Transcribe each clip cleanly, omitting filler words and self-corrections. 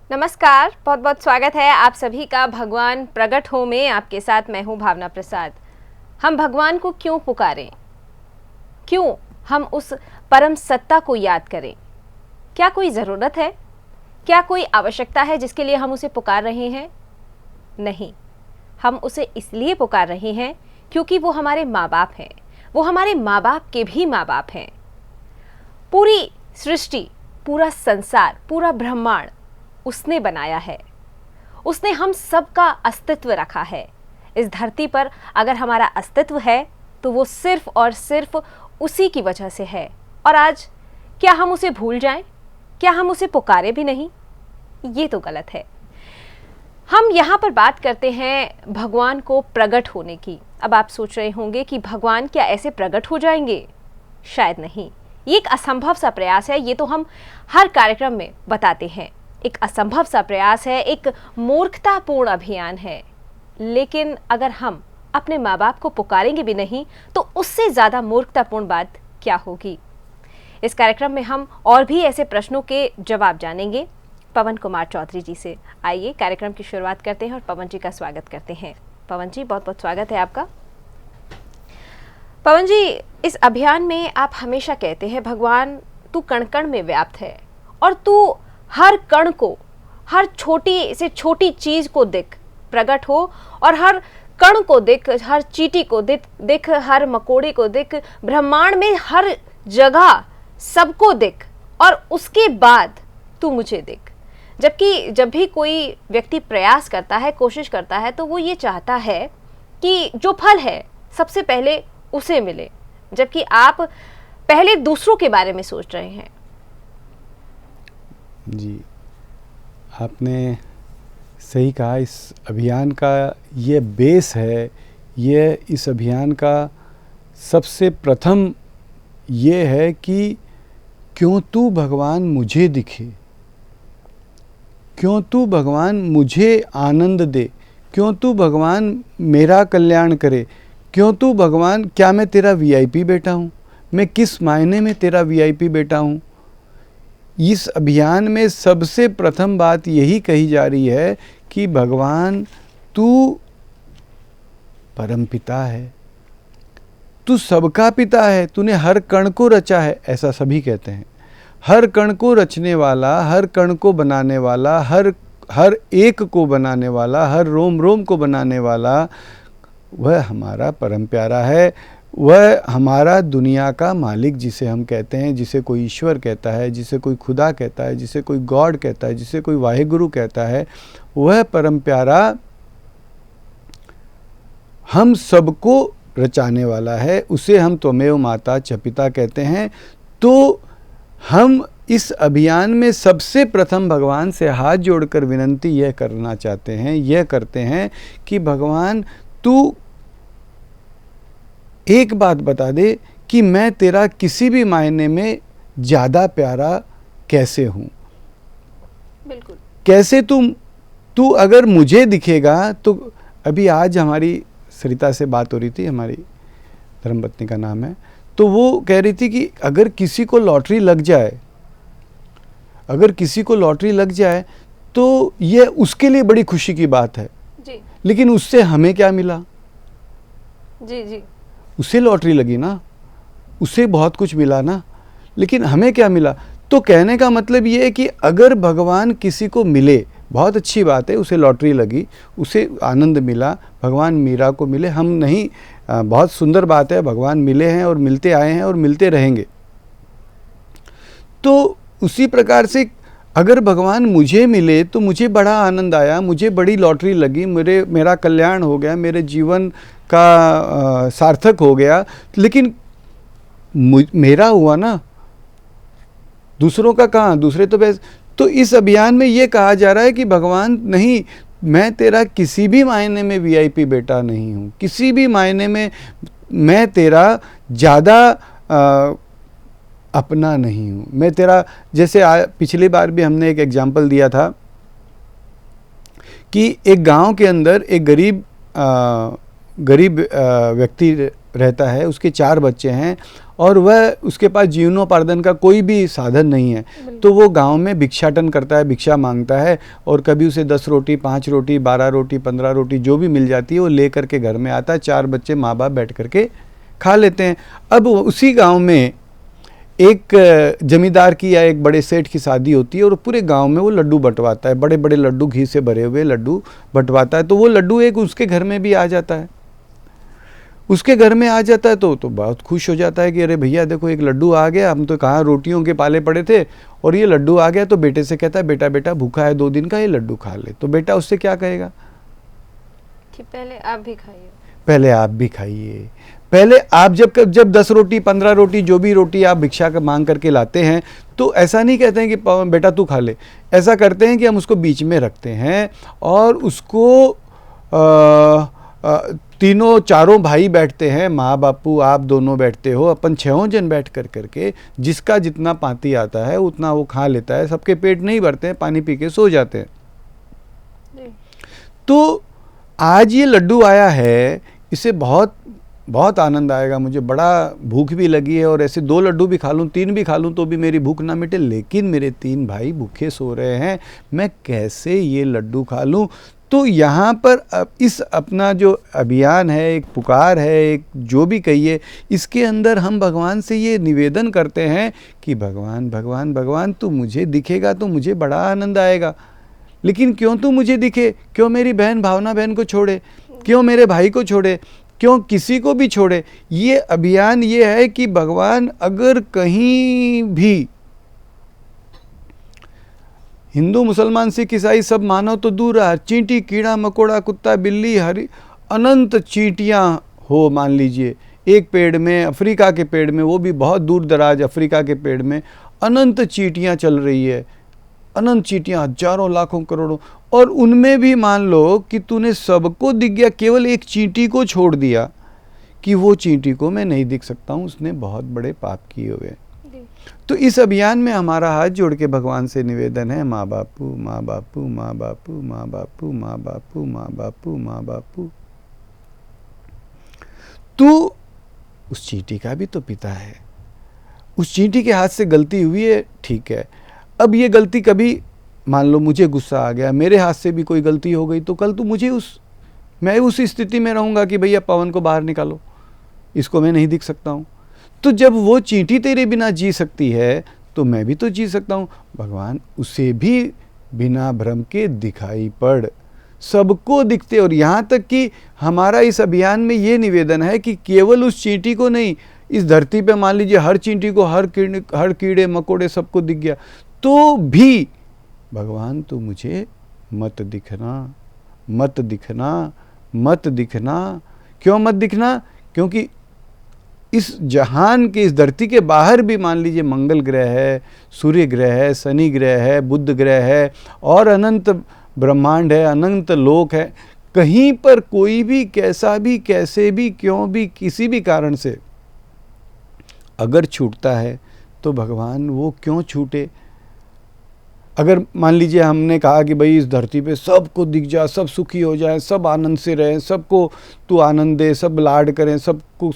नमस्कार, बहुत बहुत स्वागत है आप सभी का भगवान प्रकट हो में। आपके साथ मैं हूं भावना प्रसाद। हम भगवान को क्यों पुकारें? क्यों हम उस परम सत्ता को याद करें? क्या कोई ज़रूरत है? क्या कोई आवश्यकता है जिसके लिए हम उसे पुकार रहे हैं? नहीं, हम उसे इसलिए पुकार रहे हैं क्योंकि वो हमारे माँ बाप हैं। वो हमारे माँ बाप के भी माँ बाप हैं। पूरी सृष्टि, पूरा संसार, पूरा ब्रह्मांड उसने बनाया है। उसने हम सब का अस्तित्व रखा है। इस धरती पर अगर हमारा अस्तित्व है तो वो सिर्फ और सिर्फ उसी की वजह से है। और आज क्या हम उसे भूल जाएं? क्या हम उसे पुकारे भी नहीं? ये तो गलत है। हम यहाँ पर बात करते हैं भगवान को प्रकट होने की। अब आप सोच रहे होंगे कि भगवान क्या ऐसे प्रकट हो जाएंगे? शायद नहीं। ये एक असंभव सा प्रयास है। ये तो हम हर कार्यक्रम में बताते हैं। एक असंभव सा प्रयास है, एक मूर्खतापूर्ण अभियान है। लेकिन अगर हम अपने माँ बाप को पुकारेंगे भी नहीं तो उससे ज़्यादा मूर्खतापूर्ण बात क्या होगी? इस कार्यक्रम में हम और भी ऐसे प्रश्नों के जवाब जानेंगे पवन कुमार चौधरी जी से। आइए कार्यक्रम की शुरुआत करते हैं और पवन जी का स्वागत करते हैं। पवन जी, बहुत बहुत स्वागत है आपका। पवन जी, इस अभियान में आप हमेशा कहते हैं भगवान तू कण कण में व्याप्त है और तू हर कण को, हर छोटी से छोटी चीज को दिख, प्रकट हो और हर कण को दिख, हर चींटी को दिख, हर मकोड़े को दिख, ब्रह्मांड में हर जगह सबको दिख और उसके बाद तू मुझे दिख। जबकि जब भी कोई व्यक्ति प्रयास करता है, कोशिश करता है, तो वो ये चाहता है कि जो फल है सबसे पहले उसे मिले, जबकि आप पहले दूसरों के बारे में सोच रहे हैं। जी, आपने सही कहा। इस अभियान का ये बेस है, ये इस अभियान का सबसे प्रथम ये है कि क्यों तू भगवान मुझे दिखे, क्यों तू भगवान मुझे आनंद दे, क्यों तू भगवान मेरा कल्याण करे, क्यों तू भगवान, क्या मैं तेरा वीआईपी बेटा हूँ? मैं किस मायने में तेरा वीआईपी बेटा हूँ? इस अभियान में सबसे प्रथम बात यही कही जा रही है कि भगवान तू परमपिता है, तू सबका पिता है, तूने हर कण को रचा है, ऐसा सभी कहते हैं। हर कण को रचने वाला, हर कण को बनाने वाला, हर एक को बनाने वाला, हर रोम रोम को बनाने वाला, वह हमारा परम प्यारा है। वह हमारा दुनिया का मालिक जिसे हम कहते हैं, जिसे कोई ईश्वर कहता है, जिसे कोई खुदा कहता है, जिसे कोई गॉड कहता है, जिसे कोई वाहेगुरु कहता है, वह परम प्यारा हम सबको रचाने वाला है। उसे हम त्वमेव माता च पिता कहते हैं। तो हम इस अभियान में सबसे प्रथम भगवान से हाथ जोड़कर विनंती यह करना चाहते हैं, यह करते हैं कि भगवान तू एक बात बता दे कि मैं तेरा किसी भी मायने में ज़्यादा प्यारा कैसे हूँ। बिल्कुल। कैसे तू अगर मुझे दिखेगा तो अभी आज हमारी सरिता से बात हो रही थी, हमारी धर्मपत्नी का नाम है, तो वो कह रही थी कि अगर किसी को लॉटरी लग जाए, अगर किसी को लॉटरी लग जाए तो ये उसके लिए बड़ी खुशी की बात है जी। लेकिन उससे हमें क्या मिला? जी जी। उसे लॉटरी लगी ना, उसे बहुत कुछ मिला ना, लेकिन हमें क्या मिला? तो कहने का मतलब ये है कि अगर भगवान किसी को मिले, बहुत अच्छी बात है, उसे लॉटरी लगी, उसे आनंद मिला, भगवान मीरा को मिले, हम नहीं, बहुत सुंदर बात है, भगवान मिले हैं और मिलते आए हैं और मिलते रहेंगे। तो उसी प्रकार से अगर भगवान मुझे मिले तो मुझे बड़ा आनंद आया, मुझे बड़ी लॉटरी लगी, मेरा कल्याण हो गया, मेरे जीवन का सार्थक हो गया, लेकिन मेरा हुआ ना, दूसरों का कहाँ? दूसरे तो बस। तो इस अभियान में ये कहा जा रहा है कि भगवान नहीं, मैं तेरा किसी भी मायने में वीआईपी बेटा नहीं हूँ, किसी भी मायने में मैं तेरा ज़्यादा अपना नहीं हूँ। मैं तेरा, जैसे पिछली बार भी हमने एक एग्जाम्पल दिया था कि एक गांव के अंदर एक गरीब व्यक्ति रहता है, उसके 4 बच्चे हैं और वह उसके पास जीवनोपार्जन का कोई भी साधन नहीं है, तो वो गांव में भिक्षाटन करता है, भिक्षा मांगता है, और कभी उसे 10 रोटी, 5 रोटी, 12 रोटी, 15 रोटी जो भी मिल जाती है वो ले करके घर में आता है। 4 बच्चे माँ बाप बैठ करके खा लेते हैं। अब उसी गांव में एक जमींदार की या एक बड़े सेठ की शादी होती है, और पूरे गांव में वो लड्डू बंटवाता है, बड़े बड़े लड्डू, घी से भरे हुए लड्डू बंटवाता है। तो वो लड्डू एक उसके घर में भी आ जाता है, उसके घर में आ जाता है तो बहुत खुश हो जाता है कि अरे भैया देखो एक लड्डू आ गया, हम तो कहाँ रोटियों के पाले पड़े थे और ये लड्डू आ गया। तो बेटे से कहता है बेटा बेटा भूखा है 2 दिन का, ये लड्डू खा ले। तो बेटा उससे क्या कहेगा कि पहले आप भी खाइए, पहले आप भी खाइए, पहले आप जब 10 रोटी 15 रोटी जो भी रोटी आप भिक्षा का मांग करके लाते हैं, तो ऐसा नहीं कहते हैं कि बेटा तू खा ले, ऐसा करते हैं कि हम उसको बीच में रखते हैं और उसको तीनों चारों भाई बैठते हैं, माँ बापू आप दोनों बैठते हो, अपन 6 जन बैठ करके जिसका जितना पाती आता है उतना वो खा लेता है। सबके पेट नहीं भरते हैं, पानी पी के सो जाते हैं। तो आज ये लड्डू आया है, इससे बहुत बहुत आनंद आएगा, मुझे बड़ा भूख भी लगी है और ऐसे 2 लड्डू भी खा लूँ, 3 भी खा लूँ तो भी मेरी भूख ना मिटे, लेकिन मेरे 3 भाई भूखे सो रहे हैं, मैं कैसे ये लड्डू खा लूँ। तो यहाँ पर इस अपना जो अभियान है, एक पुकार है, एक जो भी कहिए, इसके अंदर हम भगवान से ये निवेदन करते हैं कि भगवान भगवान भगवान तू मुझे दिखेगा तो मुझे बड़ा आनंद आएगा, लेकिन क्यों तू मुझे दिखे, क्यों मेरी बहन भावना बहन को छोड़े, क्यों मेरे भाई को छोड़े, क्यों किसी को भी छोड़े। ये अभियान ये है कि भगवान अगर कहीं भी हिंदू मुसलमान सिख ईसाई सब मानव तो दूर रहा, चींटी कीड़ा मकोड़ा कुत्ता बिल्ली हरी अनंत चींटियां हो, मान लीजिए एक पेड़ में, अफ्रीका के पेड़ में, वो भी बहुत दूर दराज अफ्रीका के पेड़ में अनंत चींटियां चल रही है, अनंत चींटियां हजारों लाखों करोड़ों, और उनमें भी मान लो कि तूने सबको दिख गया, केवल एक चींटी को छोड़ दिया कि वो चींटी को मैं नहीं दिख सकता हूँ, उसने बहुत बड़े पाप किए हुए। तो इस अभियान में हमारा हाथ जोड़ के भगवान से निवेदन है, माँ बापू माँ बापू माँ बापू माँ बापू माँ बापू माँ बापू माँ बापू। तू उस चींटी का भी तो पिता है, उस चींटी के हाथ से गलती हुई है, ठीक है, अब ये गलती कभी मान लो मुझे गुस्सा आ गया, मेरे हाथ से भी कोई गलती हो गई, तो कल तो मैं उस स्थिति में रहूँगा कि भैया पवन को बाहर निकालो, इसको मैं नहीं दिख सकता हूँ। तो जब वो चींटी तेरे बिना जी सकती है तो मैं भी तो जी सकता हूँ। भगवान उसे भी बिना भ्रम के दिखाई पड़, सबको दिखते। और यहाँ तक कि हमारा इस अभियान में ये निवेदन है कि केवल उस चींटी को नहीं, इस धरती पे मान लीजिए हर चींटी को, हर कीड़े मकोड़े सबको दिख गया तो भी भगवान तो मुझे मत दिखना, मत दिखना, मत दिखना। क्यों मत दिखना? क्योंकि इस जहान के, इस धरती के बाहर भी मान लीजिए मंगल ग्रह है, सूर्य ग्रह है, शनि ग्रह है, बुध ग्रह है और अनंत ब्रह्मांड है, अनंत लोक है, कहीं पर कोई भी कैसा भी कैसे भी क्यों भी किसी भी कारण से अगर छूटता है तो भगवान वो क्यों छूटे। अगर मान लीजिए हमने कहा कि भाई इस धरती पे सबको दिख जा, सब सुखी हो जाए, सब आनंद से रहें, सबको तू आनंद दे, सब लाड करें, सबको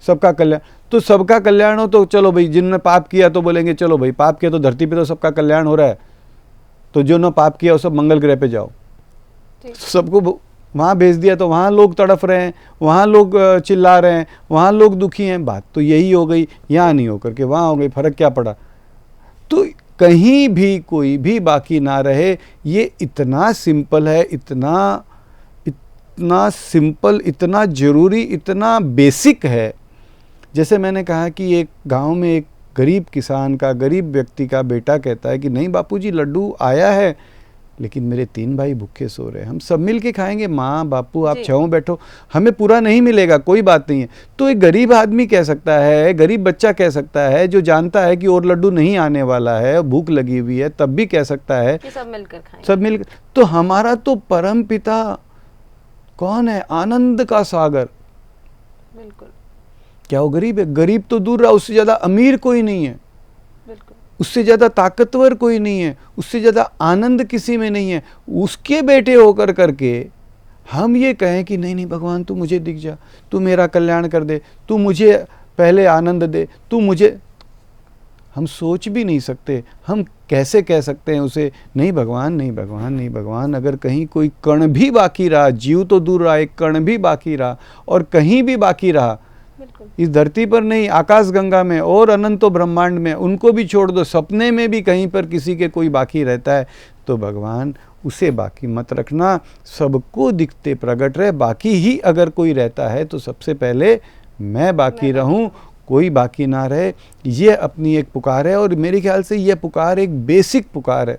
सबका कल्याण, तो सबका कल्याण हो तो चलो भाई, जिन्होंने पाप किया तो बोलेंगे चलो भाई पाप किया तो धरती पे तो सबका कल्याण हो रहा है, तो जो ने पाप किया वो सब मंगल ग्रह पे जाओ, सबको वहाँ भेज दिया तो वहाँ लोग तड़फ रहे हैं, वहाँ लोग चिल्ला रहे हैं, वहाँ लोग दुखी हैं, बात तो यही हो गई, यहाँ नहीं होकर के वहाँ हो गई, फर्क क्या पड़ा। तो कहीं भी कोई भी बाकी ना रहे, ये इतना सिंपल है, इतना सिंपल, इतना ज़रूरी, इतना बेसिक है। जैसे मैंने कहा कि एक गांव में एक गरीब किसान का, गरीब व्यक्ति का बेटा कहता है कि नहीं बापूजी लड्डू आया है, लेकिन मेरे 3 भाई भूखे सो रहे हैं, हम सब मिल के खाएंगे, माँ बापू आप 6 बैठो, हमें पूरा नहीं मिलेगा, कोई बात नहीं है। तो एक गरीब आदमी कह सकता है, गरीब बच्चा कह सकता है, जो जानता है कि और लड्डू नहीं आने वाला है, भूख लगी हुई है, तब भी कह सकता है कि सब मिलकर खाएंगे, सब मिलकर। तो हमारा तो परम पिता कौन है? आनंद का सागर। बिल्कुल। क्या वो गरीब है? गरीब तो दूर रहा, उससे ज़्यादा अमीर कोई नहीं है, बिल्कुल, उससे ज़्यादा ताकतवर कोई नहीं है, उससे ज़्यादा आनंद किसी में नहीं है। उसके बेटे होकर करके हम ये कहें कि नहीं नहीं भगवान तू मुझे दिख जा, तू मेरा कल्याण कर दे, तू मुझे पहले आनंद दे, तू मुझे, हम सोच भी नहीं सकते, हम कैसे कह सकते हैं उसे, नहीं भगवान, नहीं भगवान, नहीं भगवान। अगर कहीं कोई कण भी बाकी रहा, जीव तो दूर रहा, एक कण भी बाकी रहा और कहीं भी बाकी रहा, इस धरती पर नहीं, आकाश गंगा में और अनंतो ब्रह्मांड में, उनको भी छोड़ दो, सपने में भी कहीं पर किसी के कोई बाकी रहता है तो भगवान उसे बाकी मत रखना, सबको दिखते प्रकट रहे। बाकी ही अगर कोई रहता है तो सबसे पहले मैं बाकी रहूं, कोई बाकी ना रहे। ये अपनी एक पुकार है और मेरे ख्याल से यह पुकार एक बेसिक पुकार है,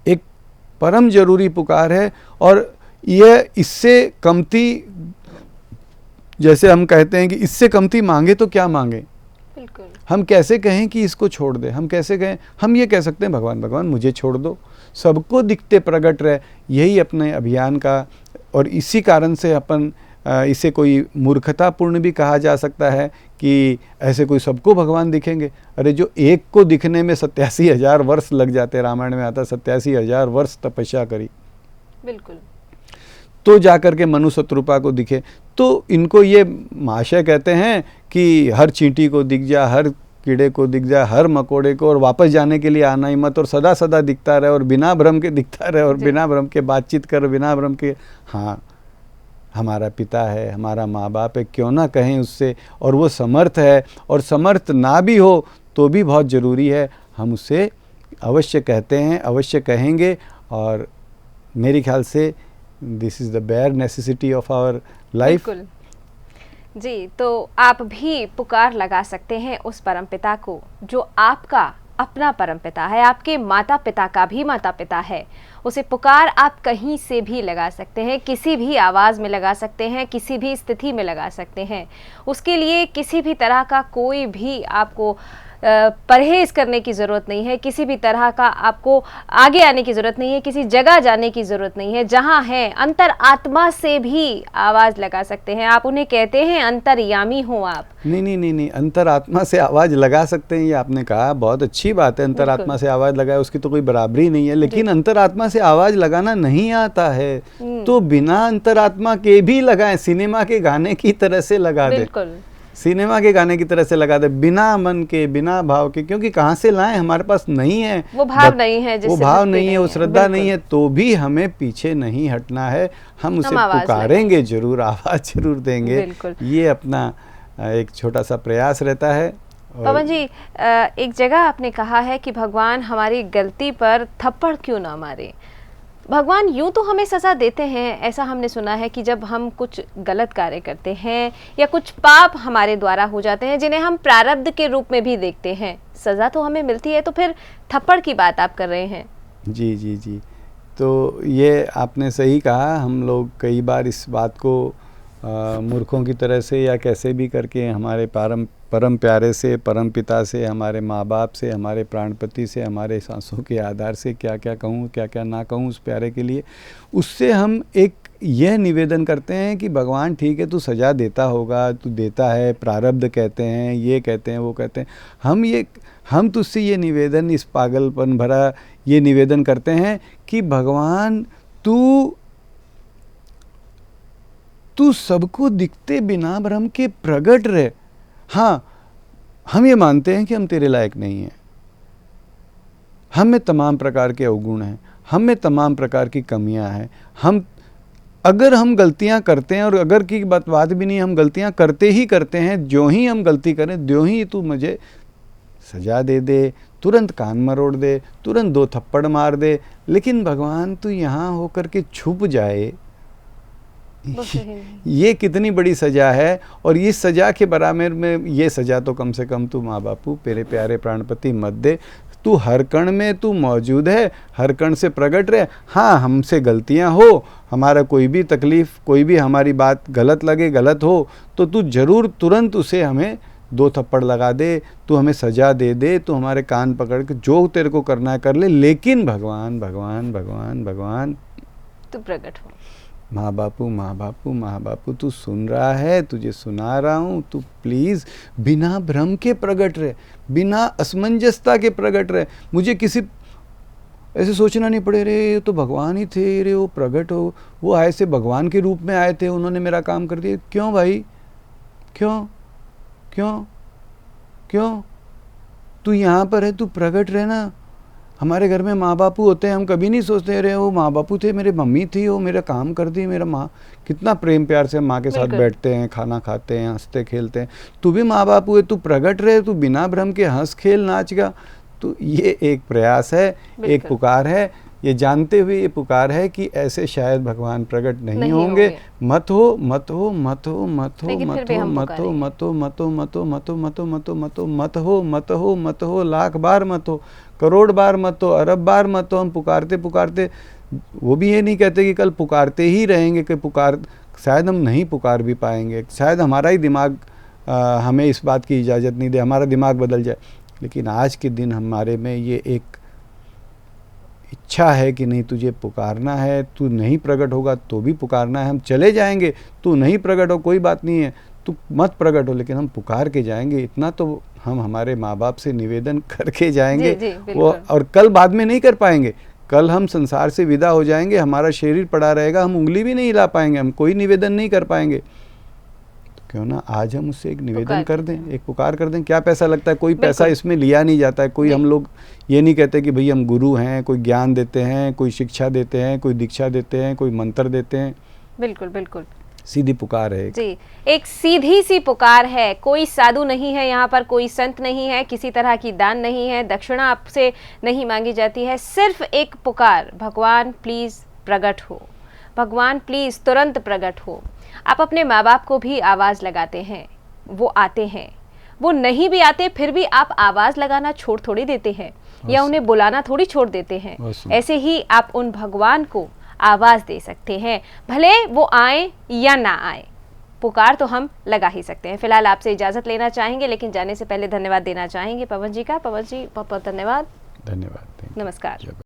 एक परम जरूरी पुकार है। और यह इससे कमती, जैसे हम कहते हैं कि इससे कमती मांगे तो क्या मांगे, बिल्कुल। हम कैसे कहें कि इसको छोड़ दे, हम कैसे कहें, हम ये कह सकते हैं भगवान भगवान मुझे छोड़ दो, सबको दिखते प्रकट रहे। यही अपने अभियान का, और इसी कारण से अपन इसे कोई मूर्खतापूर्ण भी कहा जा सकता है कि ऐसे कोई सबको भगवान दिखेंगे। अरे जो एक को दिखने में 87,000 वर्ष लग जाते, रामायण में आता 87,000 वर्ष तपस्या करी, बिल्कुल, तो जाकर के मनु शत्रुपा को दिखे। तो इनको ये महाशय कहते हैं कि हर चींटी को दिख जा, हर कीड़े को दिख जा, हर मकोड़े को, और वापस जाने के लिए आना ही मत, और सदा सदा दिखता रहे और बिना भ्रम के दिखता रहे और बिना भ्रम के बातचीत कर, बिना भ्रम के। हाँ, हमारा पिता है, हमारा माँ बाप है, क्यों ना कहें उससे, और वो समर्थ है, और समर्थ ना भी हो तो भी बहुत ज़रूरी है, हम उससे अवश्य कहते हैं, अवश्य कहेंगे। और मेरे ख्याल से this is the bare necessity of our life. बिल्कुल जी। तो आप भी पुकार लगा सकते हैं उस परमपिता को जो आपका अपना परमपिता है, आपके माता पिता का भी माता पिता है। उसे पुकार आप कहीं से भी लगा सकते हैं, किसी भी आवाज़ में लगा सकते हैं, किसी भी स्थिति में लगा सकते हैं। उसके लिए किसी भी तरह का कोई भी आपको परहेज करने की ज़रूरत नहीं है, किसी भी तरह का आपको आगे आने की ज़रूरत नहीं है, किसी जगह जाने की ज़रूरत नहीं है। जहाँ है अंतर आत्मा से भी आवाज़ लगा सकते हैं। आप उन्हें कहते हैं अंतर्यामी हो आप। नहीं, अंतर आत्मा से आवाज़ लगा सकते हैं, ये आपने कहा, बहुत अच्छी बात है। अंतर आत्मा से आवाज़ लगाए उसकी तो कोई बराबरी नहीं है, लेकिन अंतर आत्मा से आवाज़ लगाना नहीं आता है तो बिना अंतर आत्मा के भी लगाएं, सिनेमा के गाने की तरह से लगा दे, बिल्कुल सिनेमा के गाने की तरह से लगा दे, बिना मन के, बिना भाव के, क्योंकि कहाँ से लाएं, हमारे पास नहीं है वो भाव, नहीं है वो भाव नहीं है, वो श्रद्धा नहीं है, तो भी हमें पीछे नहीं हटना है, हम उसे पुकारेंगे जरूर, आवाज जरूर देंगे। ये अपना एक छोटा सा प्रयास रहता है। पवन जी, एक जगह आपने कहा है कि भगवान हमारी गलती पर थप्पड़ क्यों ना मारे। भगवान यूं तो हमें सज़ा देते हैं, ऐसा हमने सुना है कि जब हम कुछ गलत कार्य करते हैं या कुछ पाप हमारे द्वारा हो जाते हैं जिन्हें हम प्रारब्ध के रूप में भी देखते हैं, सज़ा तो हमें मिलती है, तो फिर थप्पड़ की बात आप कर रहे हैं। जी, तो ये आपने सही कहा। हम लोग कई बार इस बात को मूर्खों की तरह से या कैसे भी करके हमारे परम प्यारे से, परम पिता से, हमारे माँ बाप से, हमारे प्राणपति से, हमारे सांसों के आधार से क्या क्या कहूँ, क्या क्या ना कहूँ उस प्यारे के लिए, उससे हम एक यह निवेदन करते हैं कि भगवान ठीक है, तू सज़ा देता होगा, तू देता है, प्रारब्ध कहते हैं, ये कहते हैं, वो कहते हैं। हम तुझसे ये निवेदन, इस पागलपन भरा ये निवेदन करते हैं कि भगवान तू सबको दिखते बिना भ्रम के प्रगट रहे। हाँ, हम ये मानते हैं कि हम तेरे लायक नहीं हैं, हम में तमाम प्रकार के अवगुण हैं, हम में तमाम प्रकार की कमियां हैं। अगर हम गलतियां करते हैं, और अगर की बात भी नहीं, हम गलतियां करते हैं, जो ही हम गलती करें त्यों ही तू मुझे सजा दे, तुरंत कान मरोड़ दे, तुरंत 2 थप्पड़ मार दे। लेकिन भगवान तू यहाँ होकर के छुप जाए, ये कितनी बड़ी सजा है। और इस सजा के बराबर में ये सजा तो कम से कम तू माँ बापू, मेरे प्यारे प्राणपति मत दे। तू हर कण में तू मौजूद है, हर कण से प्रकट रहे। हाँ, हमसे गलतियाँ हो, हमारा कोई भी तकलीफ़, कोई भी हमारी बात गलत लगे, गलत हो, तो तू ज़रूर तुरंत उसे हमें 2 थप्पड़ लगा दे, तू हमें सजा दे, तू हमारे कान पकड़ के जो तेरे को करना है कर ले। लेकिन भगवान भगवान भगवान भगवान तू प्रकट हो। माँ बापू तू सुन रहा है, तुझे सुना रहा हूँ, तू प्लीज़ बिना भ्रम के प्रकट रहे, बिना असमंजसता के प्रकट रहे। मुझे किसी ऐसे सोचना नहीं पड़े, रे ये तो भगवान ही थे, रे वो प्रकट हो, वो आए से भगवान के रूप में आए थे, उन्होंने मेरा काम कर दिया। क्यों भाई, क्यों? क्यों क्यों? तू यहाँ पर है, तू प्रकट रहना। हमारे घर में माँ बापू होते हैं, हम कभी नहीं सोचते रहे वो माँ बापू थे, मेरे मम्मी थी, वो मेरा काम करती, मेरा माँ। कितना प्रेम प्यार से माँ के साथ बैठते हैं, खाना खाते हैं, हंसते खेलते हैं। तू भी माँ बापू है, तू प्रकट रहे, तू बिना भ्रम के हंस खेल नाच गा। तो ये एक प्रयास है, एक पुकार है, ये जानते हुए ये पुकार है कि ऐसे शायद भगवान प्रकट नहीं होंगे। मत हो मत हो मत हो मत हो मत हो मत हो मत हो मत हो मत हो मत हो मत हो मत हो मत हो मत हो मत हो मत हो, लाख बार मत हो, करोड़ बार मत हो, अरब बार मत हो। हम पुकारते पुकारते, वो भी ये नहीं कहते कि कल पुकारते ही रहेंगे, कि शायद हम नहीं पुकार भी पाएंगे, शायद हमारा ही दिमाग हमें इस बात की इजाज़त नहीं दे, हमारा दिमाग बदल जाए। लेकिन आज के दिन हमारे में ये एक इच्छा है कि नहीं, तुझे पुकारना है, तू नहीं प्रकट होगा तो भी पुकारना है। हम चले जाएंगे, तू नहीं प्रकट हो कोई बात नहीं है, तू मत प्रकट हो, लेकिन हम पुकार के जाएंगे। इतना तो हम हमारे माँ बाप से निवेदन करके जाएंगे। वो और कल बाद में नहीं कर पाएंगे, कल हम संसार से विदा हो जाएंगे, हमारा शरीर पड़ा रहेगा, हम उंगली भी नहीं हिला पाएंगे, हम कोई निवेदन नहीं कर पाएंगे। क्यों ना आज हम उससे एक निवेदन कर दें, एक पुकार कर दें। क्या पैसा लगता है? कोई पैसा इसमें लिया नहीं जाता है। कोई हम लोग ये नहीं कहते कि भाई हम गुरु हैं, कोई ज्ञान देते हैं, कोई शिक्षा देते हैं, कोई दीक्षा देते हैं, कोई मंत्र देते हैं। बिल्कुल बिल्कुल, सीधी पुकार है जी, एक सीधी सी पुकार है। कोई साधु नहीं है यहाँ पर, कोई संत नहीं है, किसी तरह की दान नहीं है, दक्षिणा आपसे नहीं मांगी जाती है। सिर्फ एक पुकार, भगवान प्लीज प्रकट हो, भगवान प्लीज तुरंत प्रकट हो। आप अपने माँ बाप को भी आवाज़ लगाते हैं, वो आते हैं। वो नहीं भी आते फिर भी आप आवाज़ लगाना छोड़ थोड़ी देते हैं, या उन्हें बुलाना थोड़ी छोड़ देते हैं। ऐसे ही आप उन भगवान को आवाज़ दे सकते हैं, भले वो आए या ना आए, पुकार तो हम लगा ही सकते हैं। फिलहाल आपसे इजाज़त लेना चाहेंगे, लेकिन जाने से पहले धन्यवाद देना चाहेंगे पवन जी का। पवन जी बहुत बहुत धन्यवाद। धन्यवाद, नमस्कार।